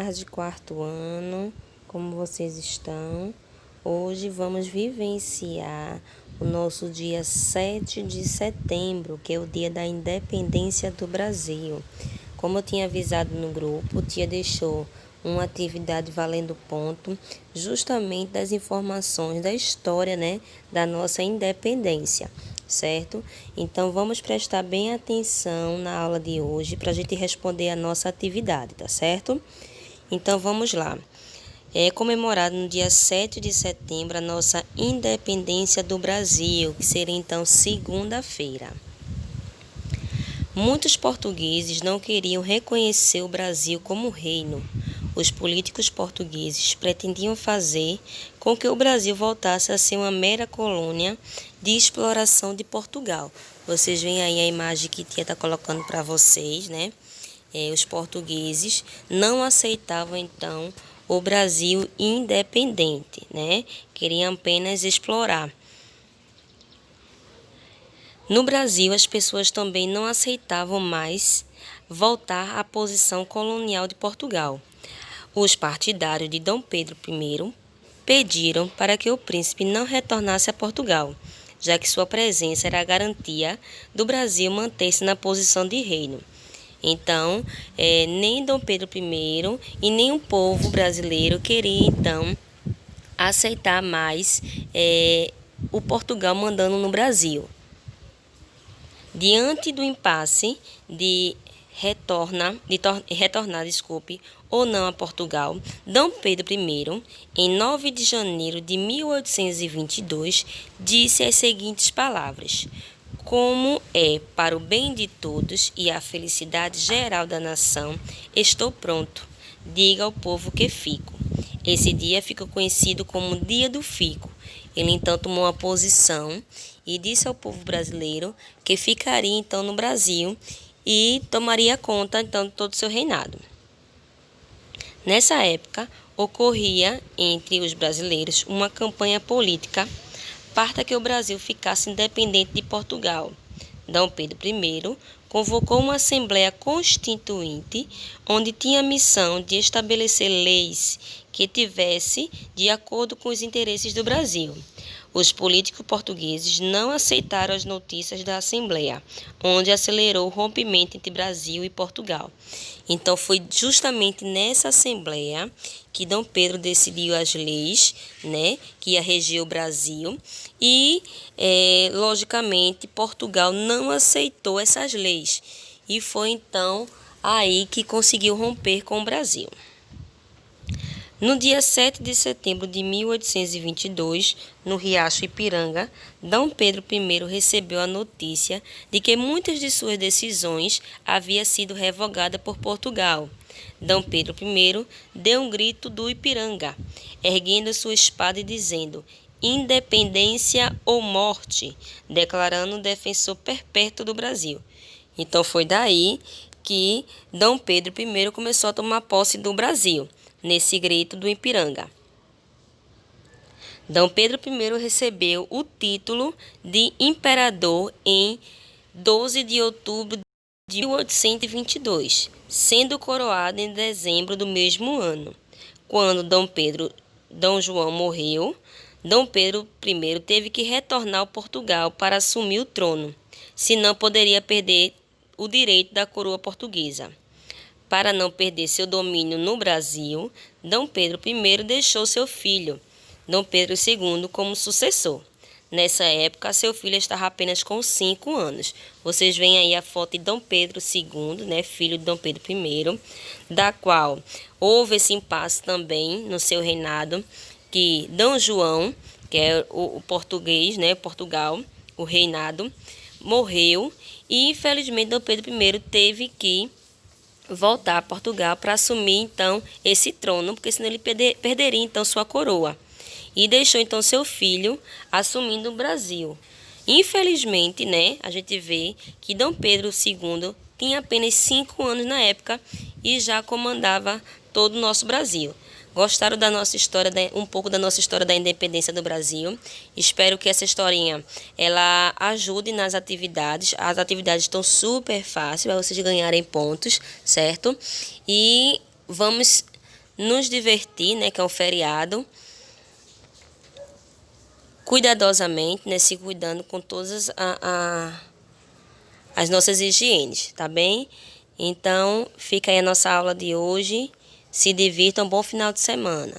tarde, quarto ano, como vocês estão? Hoje vamos vivenciar o nosso dia 7 de setembro, que é o dia da independência do Brasil. Como eu tinha avisado no grupo, o tia deixou uma atividade valendo ponto, justamente das informações da história, da nossa independência, certo? Então, vamos prestar bem atenção na aula de hoje para a gente responder a nossa atividade, tá certo? Então, vamos lá. É comemorado no dia 7 de setembro a nossa independência do Brasil, que seria então segunda-feira. Muitos portugueses não queriam reconhecer o Brasil como reino. Os políticos portugueses pretendiam fazer com que o Brasil voltasse a ser uma mera colônia de exploração de Portugal. Vocês veem aí a imagem que a tia está colocando para vocês, né? Os portugueses não aceitavam, então, o Brasil independente, né? Queriam apenas explorar. No Brasil, as pessoas também não aceitavam mais voltar à posição colonial de Portugal. Os partidários de Dom Pedro I pediram para que o príncipe não retornasse a Portugal, já que sua presença era a garantia do Brasil manter-se na posição de reino. Então, nem Dom Pedro I e nem o povo brasileiro queria, então, aceitar mais o Portugal mandando no Brasil. Diante do impasse de retornar ou não a Portugal, Dom Pedro I, em 9 de janeiro de 1822, disse as seguintes palavras: "Como é para o bem de todos e a felicidade geral da nação, estou pronto. Diga ao povo que fico." Esse dia fica conhecido como Dia do Fico. Ele então tomou uma posição e disse ao povo brasileiro que ficaria então no Brasil e tomaria conta então de todo o seu reinado. Nessa época, ocorria entre os brasileiros uma campanha política para que o Brasil ficasse independente de Portugal. Dom Pedro I convocou uma Assembleia Constituinte, onde tinha a missão de estabelecer leis que tivesse de acordo com os interesses do Brasil. Os políticos portugueses não aceitaram as notícias da Assembleia, onde acelerou o rompimento entre Brasil e Portugal. Então, foi justamente nessa Assembleia que Dom Pedro decidiu as leis, que ia reger o Brasil, e, logicamente, Portugal não aceitou essas leis. E foi, então, aí que conseguiu romper com o Brasil. No dia 7 de setembro de 1822, no Riacho Ipiranga, Dom Pedro I recebeu a notícia de que muitas de suas decisões haviam sido revogadas por Portugal. Dom Pedro I deu um grito do Ipiranga, erguendo sua espada e dizendo: "Independência ou morte", declarando um defensor perpétuo do Brasil. Então foi daí que Dom Pedro I começou a tomar posse do Brasil, nesse grito do Ipiranga. Dom Pedro I recebeu o título de imperador em 12 de outubro de 1822, sendo coroado em dezembro do mesmo ano. Quando Dom João morreu, Dom Pedro I teve que retornar ao Portugal para assumir o trono, senão poderia perder o direito da coroa portuguesa. Para não perder seu domínio no Brasil, Dom Pedro I deixou seu filho, Dom Pedro II, como sucessor. Nessa época, seu filho estava apenas com 5 anos. Vocês veem aí a foto de Dom Pedro II, filho de Dom Pedro I, da qual houve esse impasse também no seu reinado, que Dom João, que é o português, Portugal, o reinado, morreu e, infelizmente, Dom Pedro I teve que voltar a Portugal para assumir então esse trono, porque senão ele perderia então sua coroa. E deixou então seu filho assumindo o Brasil. Infelizmente, a gente vê que Dom Pedro II tinha apenas 5 anos na época e já comandava todo o nosso Brasil. Gostaram da nossa história, um pouco da nossa história da independência do Brasil? Espero que essa historinha ela ajude nas atividades. As atividades estão super fáceis para vocês ganharem pontos, certo? E vamos nos divertir, né, que é um feriado, cuidadosamente, né, se cuidando com todas as nossas higienes, tá bem? Então, fica aí a nossa aula de hoje. Se divirtam, bom final de semana.